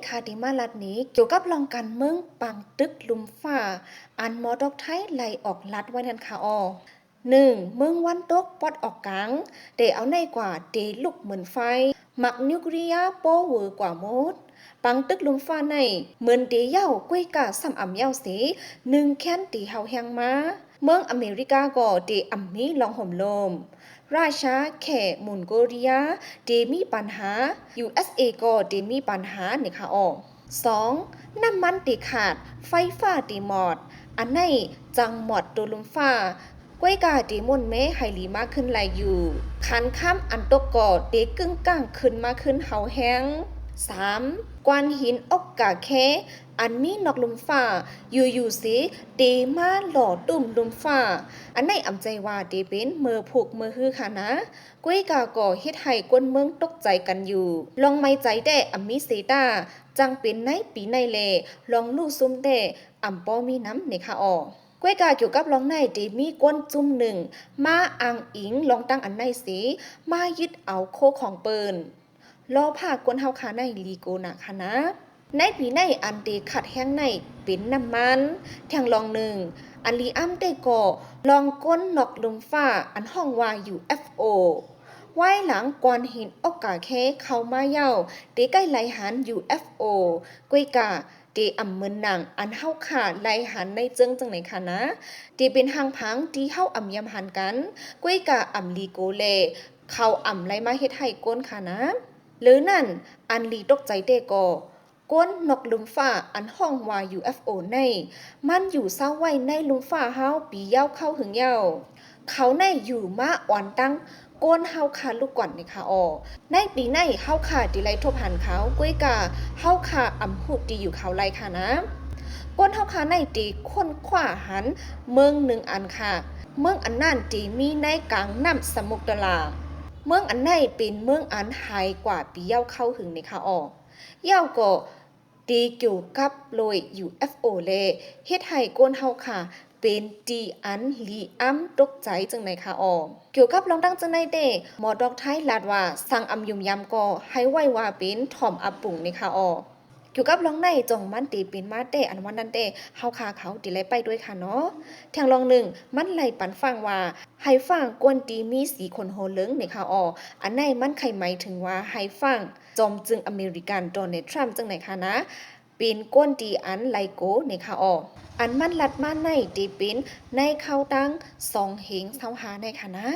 ค่ะที่มาลัดนี้เกี่ยวกับลองการเมืองปังตึกลุมฟ้าอันหมอดอกไทยไล่ออกลัดไว้นั่นค่ะ1. เมืองวันตกปอดออกกลางเดเอาในกว่าเดลุกเหมือนไฟหมักนิวเคลียร์โป้เวอร์กว่าหมดปังตึกลุมฟ้าในเหมือนเดเย้ากล้วยกาซ้ำอ่ำเย้าสี1 แค้นตีเฮาแหงมาเมืองอเมริกาก็เดอ่ำมีลองห่มลมราชาแขมอนโกเลียเดมีปัญหา USA ก็เดมีปัญหาเนี่ยค่ะ2. น้ำมันตีขาดไฟฟ้าตีหมอดอันในจังหมอดตัวลุมฟ้ากล้วยกาตีมนแม้ไฮลีมากขึ้นไหลอยู่คันข้ามอันตกกอเดกึ่งก้างขึ้นมาขึ้นเฮาแห้ง 3. กวานหินอกกาแคอันมีนอกลุมฟ้าอยู่สิเดมาหล่อตุ่มลุมฟ้าอันในอำใจว่าเดเป็นเมื่อผูกเมื่อฮือค่ะนะกุ้ยกาก่อเฮ็ดให้กวนเมืองตกใจกันอยู่ลองไม่ใจแต่อำมิเซตาจังเป็นในปีในเลลองลู่ซุ่มแต่อำปอมีน้ำในค่ะกล้วยกาเกี่ยวกับลองในเดมีก้นจุ่มหนึ่งมาอังอิงลองตั้งอันในสีมายึดเอาโคของเปินรอผ่ากวนเฮาคาในลีโกนะค่ะนะในปีในอันเดขัดแห้งในเป็นน้ำมันแทงลองหนึ่งอันลีอ้ำได้ก่อลองก้นนอกลมฟ้าอันห้องว่าอยู่ FO ไว้หลังกวนหินอกกาแคเข้ามาเย้าเดใกล้ไหลหัน UFO กล้วยกาเดอ่ำเมือนหนังอันเฮาขาดไหลหันในเจิงจังไหนค่ะนะเดเป็นหางพังที่เฮาอ่ำยำหันกันกล้วยกาอ่ำลีโกเลเขาอ่ำไหลมาเฮ็ดให้ก้นค่ะนะหรือนั่นอันลีตกใจเตก็ก้นนกลุมฟ้าอันห้องว่า UFO ในมันอยู่เศร้าไว้ในลุมฟ้าเฮาปีเย้าเข้าหึงเย้าเขาในอยู่มาอ่อนตั้งก้นเฮาคาลูกก่อนนี่ค่ะในปีในเฮาคาดีไลทบหันเขาก้วยกาเฮาคาอ่ำหุดดีอยู่เขาไรค่ะนะก้นเฮาคาในตีค้นขว้าหันเมืองหนึ่งอันค่ะเมืองอันนั่นตีมีในกลางน้ำสมุทรลาเมืองอันในเป็นเมืองอันไฮกว่าปีเย้าเข้าหึงนี่ค่ะเย้าก็ดีเกี่ยวกับโลย UFO เลยเฮ็ดให้ก้นเฮาค่ะเป็นตีอันลีอ้ำตกใจจังไหนค่ะเกี่ยวกับลองตั้งจังไหนเด้หมอดอกไทยลาดว่าสั่งอำยุมยำก็ให้ไว้ว่าเป็นถ่อมอับปุ่งนี่ค่ะเกี่ยวกับลองในจงมันตีเป็นมาเต้อันวันนั้นเต้เฮาคาเขาตีไลไปด้วยค่ะเนาะแทงลองหนึ่งมันไหลปันฟังว่าให้ฟังกวนตีมีสีคนโหเลิงนี่ค่ะอันไหนมันไขหมายถึงว่าให้ฟังจอมจึงอเมริกันโดนัลด์ทรัมป์จังไหนค่ะนะเป็นก้นตีอันไลโกนี่ค่ะอันมันลัดมาในตีเป็นในเข้าตั้ง2 เหงเสาหาในค่ะนะ